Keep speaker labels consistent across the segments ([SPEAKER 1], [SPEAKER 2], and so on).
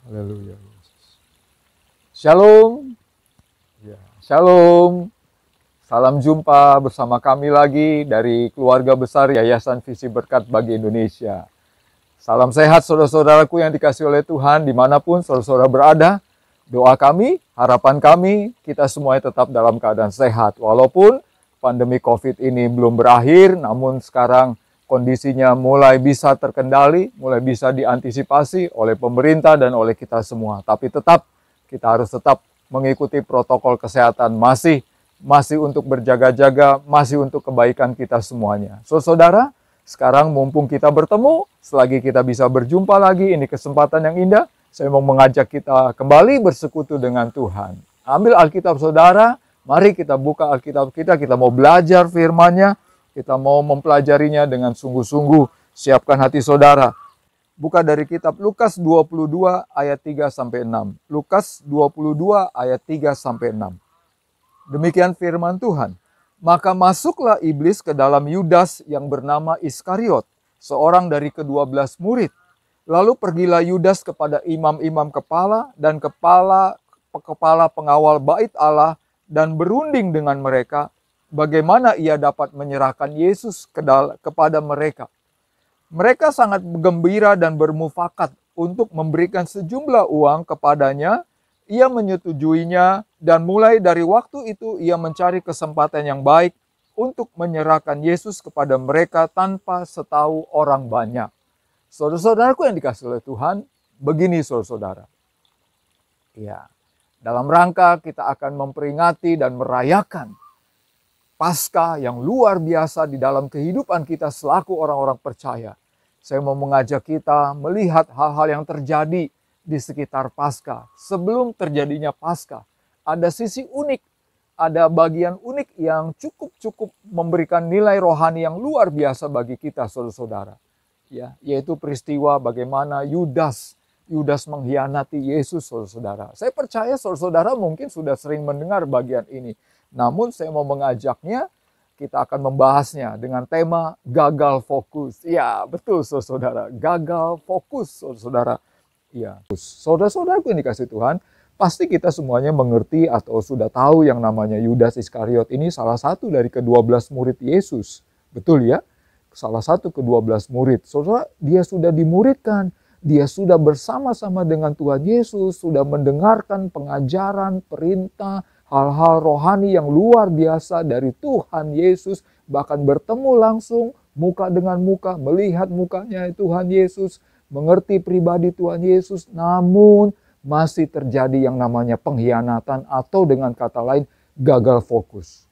[SPEAKER 1] Haleluya. Shalom. Ya, shalom. Salam jumpa bersama kami lagi dari keluarga besar Yayasan Visi Berkat bagi Indonesia. Salam sehat saudara-saudaraku yang dikasihi oleh Tuhan dimanapun saudara-saudara berada. Doa kami, harapan kami, kita semuanya tetap dalam keadaan sehat. Walaupun pandemi COVID ini belum berakhir, namun sekarang kondisinya mulai bisa terkendali, mulai bisa diantisipasi oleh pemerintah dan oleh kita semua. Tapi tetap, kita harus tetap mengikuti protokol kesehatan, masih untuk berjaga-jaga, masih untuk kebaikan kita semuanya. Saudara, sekarang mumpung kita bertemu, selagi kita bisa berjumpa lagi, ini kesempatan yang indah. Saya mau mengajak kita kembali bersekutu dengan Tuhan. Ambil Alkitab saudara, mari kita buka Alkitab kita mau belajar firman-Nya, kita mau mempelajarinya dengan sungguh-sungguh. Siapkan hati saudara. Buka dari kitab Lukas 22 ayat 3-6. Lukas 22 ayat 3-6. Demikian firman Tuhan. Maka masuklah iblis ke dalam Yudas yang bernama Iskariot, seorang dari ke-12 murid. Lalu pergilah Yudas kepada imam-imam kepala dan kepala pengawal bait Allah dan berunding dengan mereka bagaimana ia dapat menyerahkan Yesus kepada mereka. Mereka sangat gembira dan bermufakat untuk memberikan sejumlah uang kepadanya. Ia menyetujuinya dan mulai dari waktu itu ia mencari kesempatan yang baik untuk menyerahkan Yesus kepada mereka tanpa setahu orang banyak. Saudara-saudaraku yang dikasihi oleh Tuhan, begini saudara-saudara. Ya, dalam rangka kita akan memperingati dan merayakan Paskah yang luar biasa di dalam kehidupan kita selaku orang-orang percaya. Saya mau mengajak kita melihat hal-hal yang terjadi di sekitar Paskah. Sebelum terjadinya Paskah, ada sisi unik, ada bagian unik yang cukup memberikan nilai rohani yang luar biasa bagi kita saudara-saudara. Ya, yaitu peristiwa bagaimana Yudas mengkhianati Yesus saudara-saudara. Saya percaya saudara-saudara mungkin sudah sering mendengar bagian ini. Namun saya mau mengajaknya, kita akan membahasnya dengan tema gagal fokus. Ya, betul saudara-saudara, gagal fokus saudara-saudara. Ya, saudara-saudaraku yang dikasihi Tuhan, pasti kita semuanya mengerti atau sudah tahu yang namanya Yudas Iskariot ini salah satu dari ke-12 murid Yesus. Betul ya? Salah satu ke-12 murid. Saudara, dia sudah dimuridkan. Dia sudah bersama-sama dengan Tuhan Yesus, sudah mendengarkan pengajaran, perintah, hal-hal rohani yang luar biasa dari Tuhan Yesus. Bahkan bertemu langsung, muka dengan muka, melihat mukanya Tuhan Yesus, mengerti pribadi Tuhan Yesus. Namun masih terjadi yang namanya pengkhianatan atau dengan kata lain gagal fokus.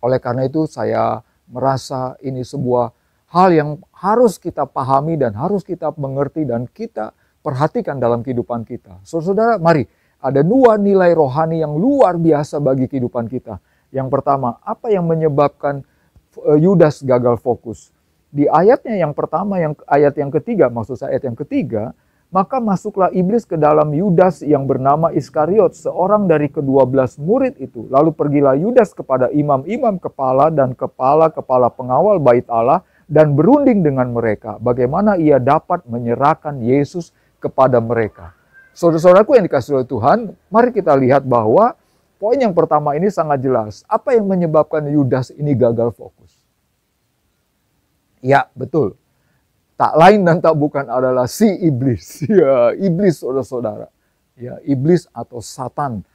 [SPEAKER 1] Oleh karena itu saya merasa ini sebuah hal yang harus kita pahami dan harus kita mengerti dan kita perhatikan dalam kehidupan kita. Saudara, mari, ada dua nilai rohani yang luar biasa bagi kehidupan kita. Yang pertama, apa yang menyebabkan Yudas gagal fokus? Di ayatnya yang pertama, ayat yang ketiga, maksud saya ayat yang ketiga, maka masuklah iblis ke dalam Yudas yang bernama Iskariot, seorang dari ke-12 murid itu. Lalu pergilah Yudas kepada imam-imam kepala dan kepala pengawal bait Allah dan berunding dengan mereka bagaimana ia dapat menyerahkan Yesus kepada mereka. Saudara-saudaraku yang dikasihi oleh Tuhan, mari kita lihat bahwa poin yang pertama ini sangat jelas. Apa yang menyebabkan Yudas ini gagal fokus? Ya, betul. Tak lain dan tak bukan adalah si iblis. Ya, iblis saudara-saudara. Ya, iblis atau Satan.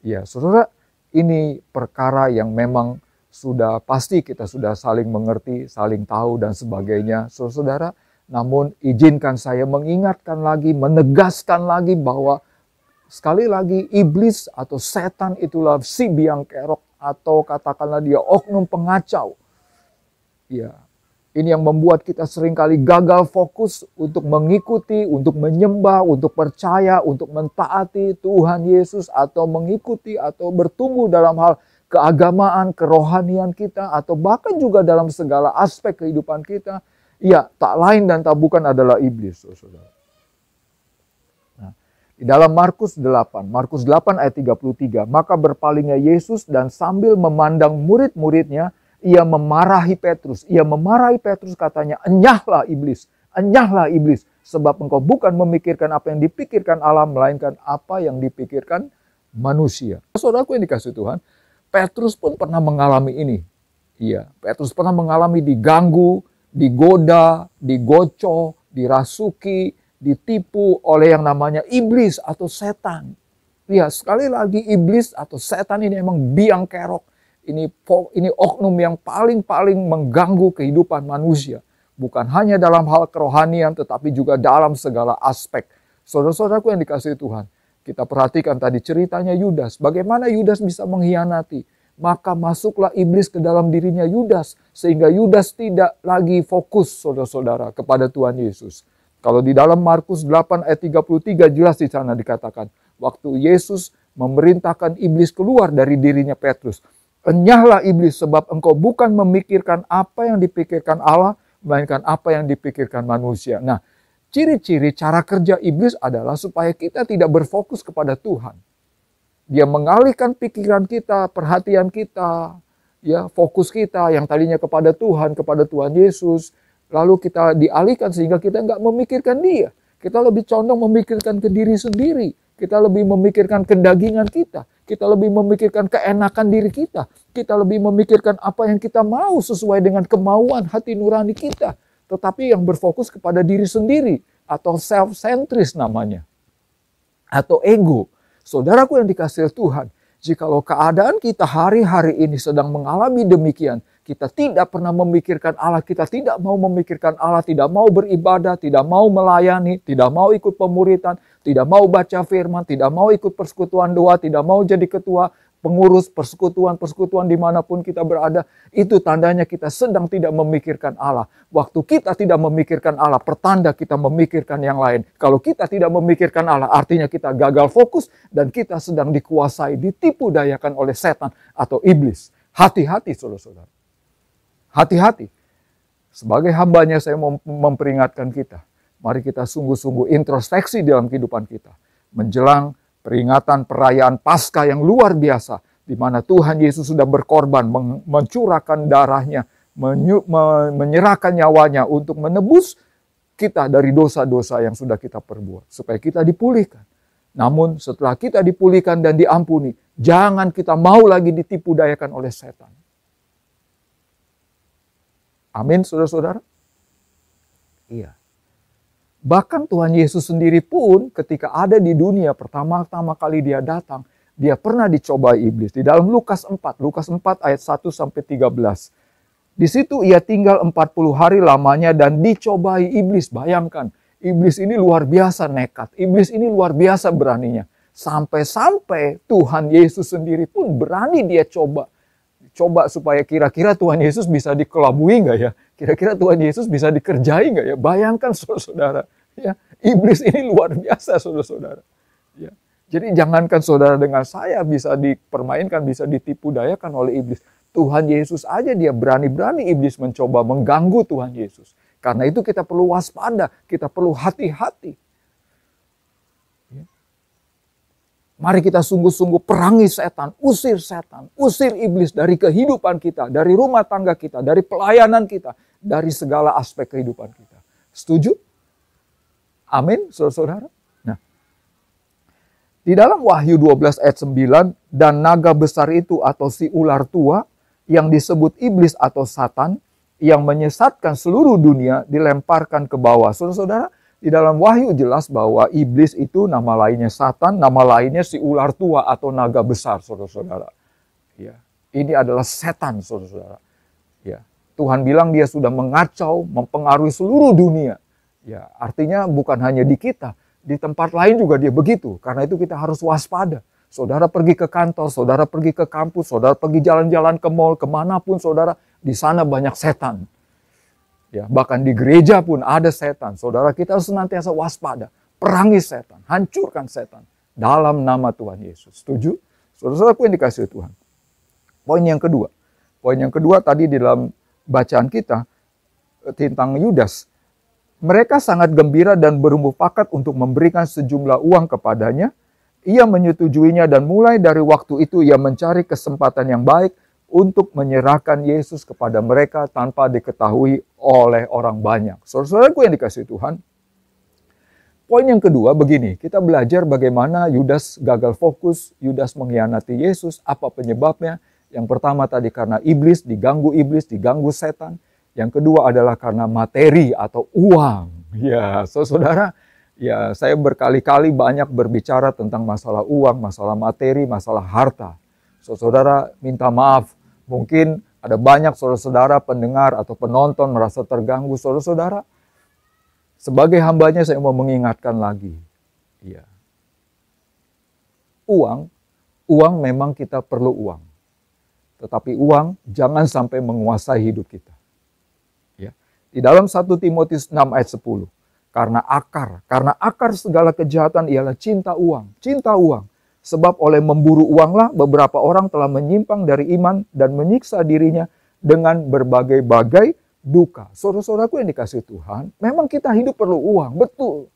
[SPEAKER 1] Ya, saudara, ini perkara yang memang sudah pasti kita sudah saling mengerti, saling tahu dan sebagainya. Saudara-saudara, namun izinkan saya mengingatkan lagi, menegaskan lagi bahwa sekali lagi iblis atau setan itulah si biang kerok atau katakanlah dia oknum pengacau. Ya. Ini yang membuat kita seringkali gagal fokus untuk mengikuti, untuk menyembah, untuk percaya, untuk mentaati Tuhan Yesus atau mengikuti atau bertumbuh dalam hal keagamaan, kerohanian kita atau bahkan juga dalam segala aspek kehidupan kita. Ya, tak lain dan tak bukan adalah iblis, saudara. Nah, di dalam Markus 8 ayat 33, maka berpalingnya Yesus dan sambil memandang murid-muridnya, ia memarahi Petrus. Ia memarahi Petrus katanya, enyahlah iblis, sebab engkau bukan memikirkan apa yang dipikirkan Allah, melainkan apa yang dipikirkan manusia. Saudaraku yang dikasihi Tuhan, Petrus pun pernah mengalami ini. Iya, Petrus pernah mengalami diganggu, digoda, digocok, dirasuki, ditipu oleh yang namanya iblis atau setan. Ya, sekali lagi iblis atau setan ini emang biang kerok. Ini oknum yang paling mengganggu kehidupan manusia. Bukan hanya dalam hal kerohanian, tetapi juga dalam segala aspek. Saudara-saudaraku yang dikasihi Tuhan, kita perhatikan tadi ceritanya Yudas. Bagaimana Yudas bisa mengkhianati? Maka masuklah iblis ke dalam dirinya Yudas. Sehingga Yudas tidak lagi fokus, saudara-saudara, kepada Tuhan Yesus. Kalau di dalam Markus 8 ayat 33 jelas di sana dikatakan, waktu Yesus memerintahkan iblis keluar dari dirinya Petrus. Enyahlah iblis, sebab engkau bukan memikirkan apa yang dipikirkan Allah, melainkan apa yang dipikirkan manusia. Nah, ciri-ciri cara kerja iblis adalah supaya kita tidak berfokus kepada Tuhan. Dia mengalihkan pikiran kita, perhatian kita, ya, fokus kita yang tadinya kepada Tuhan Yesus, lalu kita dialihkan sehingga kita nggak memikirkan Dia. Kita lebih condong memikirkan ke diri sendiri. Kita lebih memikirkan kedagingan kita. Kita lebih memikirkan keenakan diri kita. Kita lebih memikirkan apa yang kita mau sesuai dengan kemauan hati nurani kita. Tetapi yang berfokus kepada diri sendiri. Atau self-centris namanya. Atau ego. Saudaraku yang dikasihi Tuhan. Jikalau keadaan kita hari-hari ini sedang mengalami demikian. Kita tidak pernah memikirkan Allah, kita tidak mau memikirkan Allah, tidak mau beribadah, tidak mau melayani, tidak mau ikut pemuritan, tidak mau baca firman, tidak mau ikut persekutuan doa, tidak mau jadi ketua pengurus persekutuan dimanapun kita berada. Itu tandanya kita sedang tidak memikirkan Allah. Waktu kita tidak memikirkan Allah, pertanda kita memikirkan yang lain. Kalau kita tidak memikirkan Allah, artinya kita gagal fokus dan kita sedang dikuasai, ditipu dayakan oleh setan atau iblis. Hati-hati saudara-saudara. Hati-hati. Sebagai hambanya saya memperingatkan kita. Mari kita sungguh-sungguh introspeksi dalam kehidupan kita. Menjelang peringatan perayaan Paskah yang luar biasa. Di mana Tuhan Yesus sudah berkorban, mencurahkan darahnya, menyerahkan nyawanya untuk menebus kita dari dosa-dosa yang sudah kita perbuat. Supaya kita dipulihkan. Namun setelah kita dipulihkan dan diampuni, jangan kita mau lagi ditipu dayakan oleh setan. Amin, saudara-saudara? Iya. Bahkan Tuhan Yesus sendiri pun ketika ada di dunia pertama-tama kali dia datang, dia pernah dicobai iblis. Di dalam Lukas 4 ayat 1 sampai 13. Di situ ia tinggal 40 hari lamanya dan dicobai iblis. Bayangkan, iblis ini luar biasa nekat. Iblis ini luar biasa beraninya. Sampai-sampai Tuhan Yesus sendiri pun berani dia coba. Coba supaya kira-kira Tuhan Yesus bisa dikelabui nggak ya? Kira-kira Tuhan Yesus bisa dikerjai nggak ya? Bayangkan saudara-saudara. Ya, iblis ini luar biasa saudara-saudara. Ya. Jadi jangankan saudara dengan saya bisa dipermainkan, bisa ditipu dayakan oleh iblis. Tuhan Yesus aja dia berani-berani iblis mencoba mengganggu Tuhan Yesus. Karena itu kita perlu waspada, kita perlu hati-hati. Mari kita sungguh-sungguh perangi setan, usir iblis dari kehidupan kita, dari rumah tangga kita, dari pelayanan kita, dari segala aspek kehidupan kita. Setuju? Amin, saudara-saudara. Nah, di dalam Wahyu 12 ayat 9, dan naga besar itu atau si ular tua, yang disebut iblis atau Satan, yang menyesatkan seluruh dunia, dilemparkan ke bawah. Saudara-saudara, di dalam Wahyu jelas bahwa iblis itu nama lainnya Satan, nama lainnya si ular tua atau naga besar, saudara-saudara. Ya, ini adalah setan, saudara-saudara. Ya, Tuhan bilang dia sudah mengacau, mempengaruhi seluruh dunia. Ya, artinya bukan hanya di kita, di tempat lain juga dia begitu. Karena itu kita harus waspada. Saudara pergi ke kantor, saudara pergi ke kampus, saudara pergi jalan-jalan ke mall, kemanapun saudara, di sana banyak setan. Ya, bahkan di gereja pun ada setan. Saudara, kita harus senantiasa waspada. Perangi setan, hancurkan setan. Dalam nama Tuhan Yesus. Setuju? Saudara-saudaraku yang dikasihi Tuhan. Poin yang kedua. Poin yang kedua tadi di dalam bacaan kita tentang Yudas. Mereka sangat gembira dan bermufakat untuk memberikan sejumlah uang kepadanya. Ia menyetujuinya dan mulai dari waktu itu ia mencari kesempatan yang baik untuk menyerahkan Yesus kepada mereka tanpa diketahui oleh orang banyak. Saudara-saudaraku yang dikasihi Tuhan, Poin yang kedua begini, kita belajar bagaimana Yudas gagal fokus, Yudas mengkhianati Yesus, apa penyebabnya? Yang pertama tadi karena iblis, diganggu setan. Yang kedua adalah karena materi atau uang. Ya, saudara, ya saya berkali-kali banyak berbicara tentang masalah uang, masalah materi, masalah harta. Saudara minta maaf, mungkin ada banyak saudara-saudara pendengar atau penonton merasa terganggu. Saudara-saudara, sebagai hambanya saya mau mengingatkan lagi. Ya. Uang memang kita perlu uang. Tetapi uang jangan sampai menguasai hidup kita. Ya. Di dalam 1 Timotius 6 ayat 10. Karena akar segala kejahatan ialah cinta uang. Cinta uang. Sebab oleh memburu uanglah beberapa orang telah menyimpang dari iman dan menyiksa dirinya dengan berbagai-bagai duka. Saudara-saudaraku yang dikasihi Tuhan, memang kita hidup perlu uang, betul.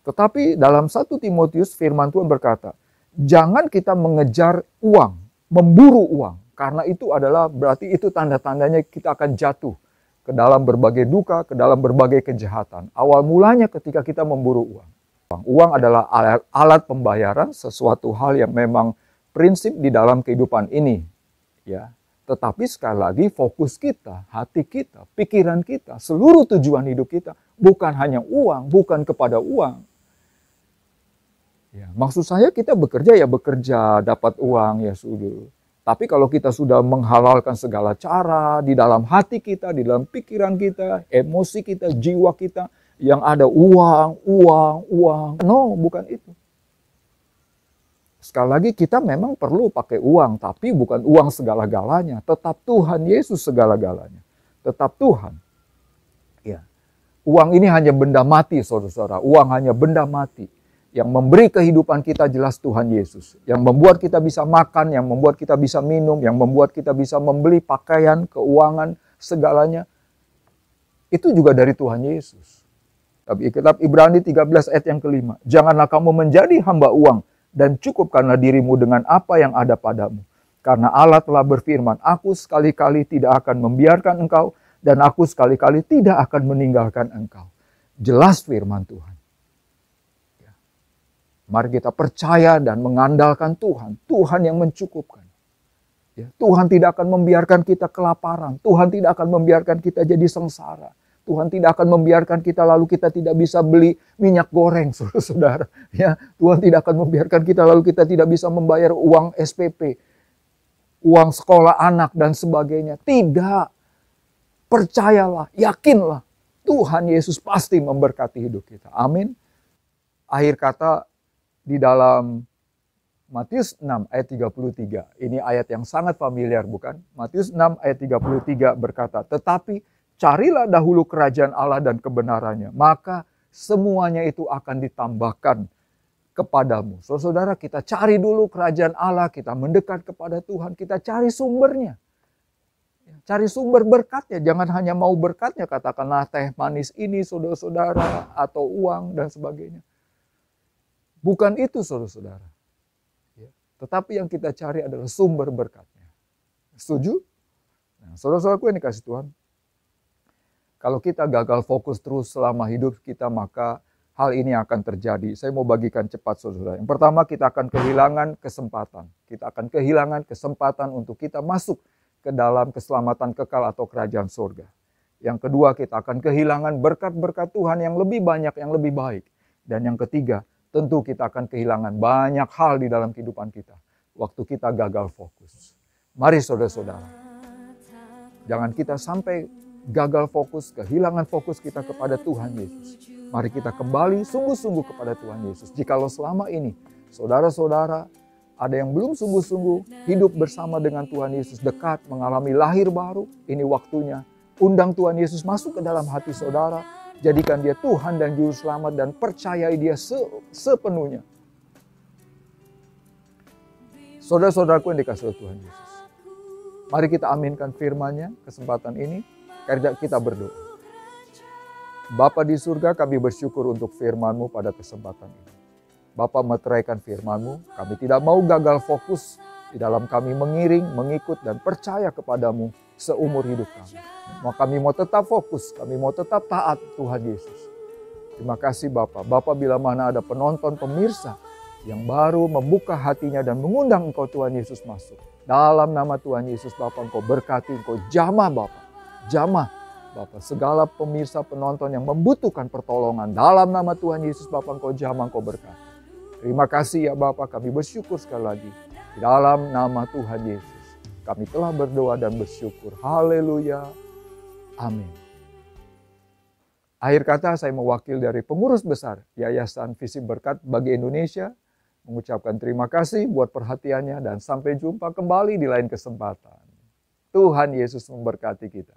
[SPEAKER 1] Tetapi dalam 1 Timotius firman Tuhan berkata, jangan kita mengejar uang, memburu uang. Karena itu adalah berarti itu tanda-tandanya kita akan jatuh ke dalam berbagai duka, ke dalam berbagai kejahatan. Awal mulanya ketika kita memburu uang. Uang adalah alat pembayaran, sesuatu hal yang memang prinsip di dalam kehidupan ini. Ya. Tetapi sekali lagi fokus kita, hati kita, pikiran kita, seluruh tujuan hidup kita bukan hanya uang, bukan kepada uang. Ya, maksud saya kita bekerja ya bekerja, dapat uang ya sudah. Tapi kalau kita sudah menghalalkan segala cara di dalam hati kita, di dalam pikiran kita, emosi kita, jiwa kita, yang ada uang. No, bukan itu. Sekali lagi kita memang perlu pakai uang, tapi bukan uang segala-galanya. Tetap Tuhan Yesus segala-galanya. Tetap Tuhan. Ya. Uang ini hanya benda mati, saudara-saudara. Uang hanya benda mati. Yang memberi kehidupan kita jelas Tuhan Yesus. Yang membuat kita bisa makan, yang membuat kita bisa minum, yang membuat kita bisa membeli pakaian, keuangan, segalanya. Itu juga dari Tuhan Yesus. Tapi kitab Ibrani 13 ayat yang kelima. Janganlah kamu menjadi hamba uang, dan cukupkanlah dirimu dengan apa yang ada padamu. Karena Allah telah berfirman, aku sekali-kali tidak akan membiarkan engkau, dan aku sekali-kali tidak akan meninggalkan engkau. Jelas firman Tuhan. Ya. Mari kita percaya dan mengandalkan Tuhan. Tuhan yang mencukupkan. Ya. Tuhan tidak akan membiarkan kita kelaparan. Tuhan tidak akan membiarkan kita jadi sengsara. Tuhan tidak akan membiarkan kita lalu kita tidak bisa beli minyak goreng, saudara-saudara. Ya, Tuhan tidak akan membiarkan kita lalu kita tidak bisa membayar uang SPP, uang sekolah anak dan sebagainya. Tidak. Percayalah, yakinlah. Tuhan Yesus pasti memberkati hidup kita. Amin. Akhir kata di dalam Matius 6 ayat 33. Ini ayat yang sangat familiar, bukan? Matius 6 ayat 33 berkata, tetapi carilah dahulu kerajaan Allah dan kebenarannya, maka semuanya itu akan ditambahkan kepadamu. Saudara, kita cari dulu kerajaan Allah, kita mendekat kepada Tuhan, kita cari sumbernya. Cari sumber berkatnya, jangan hanya mau berkatnya, katakanlah teh manis ini saudara-saudara, atau uang dan sebagainya. Bukan itu saudara-saudara. Tetapi yang kita cari adalah sumber berkatnya. Setuju? Nah, saudara-saudaraku yang dikasih Tuhan, kalau kita gagal fokus terus selama hidup kita, maka hal ini akan terjadi. Saya mau bagikan cepat saudara. Yang pertama, kita akan kehilangan kesempatan. Kita akan kehilangan kesempatan untuk kita masuk ke dalam keselamatan kekal atau kerajaan surga. Yang kedua, kita akan kehilangan berkat-berkat Tuhan yang lebih banyak, yang lebih baik. Dan yang ketiga, tentu kita akan kehilangan banyak hal di dalam kehidupan kita waktu kita gagal fokus. Mari saudara-saudara, jangan kita sampai gagal fokus, kehilangan fokus kita kepada Tuhan Yesus. Mari kita kembali sungguh-sungguh kepada Tuhan Yesus. Jikalau selama ini saudara-saudara ada yang belum sungguh-sungguh hidup bersama dengan Tuhan Yesus, dekat, mengalami lahir baru, ini waktunya. Undang Tuhan Yesus masuk ke dalam hati saudara, jadikan dia Tuhan dan Juru Selamat dan percayai dia sepenuhnya. Saudara-saudaraku yang dikasihi oleh Tuhan Yesus, mari kita aminkan firman-Nya kesempatan ini. Kita berdoa. Bapa di surga, kami bersyukur untuk firman-Mu pada kesempatan ini. Bapa meteraikan firman-Mu, kami tidak mau gagal fokus di dalam kami mengiring, mengikut, dan percaya kepadamu seumur hidup kami. Kami mau tetap fokus, kami mau tetap taat Tuhan Yesus. Terima kasih Bapak. Bapak bila mana ada penonton pemirsa yang baru membuka hatinya dan mengundang Engkau Tuhan Yesus masuk. Dalam nama Tuhan Yesus Bapak, Engkau berkati, Engkau jamah Bapak. Jamah Bapak, segala pemirsa penonton yang membutuhkan pertolongan. Dalam nama Tuhan Yesus Bapak, Engkau jamah, Engkau berkati. Terima kasih ya Bapak, kami bersyukur sekali lagi. Di dalam nama Tuhan Yesus, kami telah berdoa dan bersyukur. Haleluya. Amin. Akhir kata saya mewakili dari pengurus besar Yayasan Visi Berkat bagi Indonesia, mengucapkan terima kasih buat perhatiannya dan sampai jumpa kembali di lain kesempatan. Tuhan Yesus memberkati kita.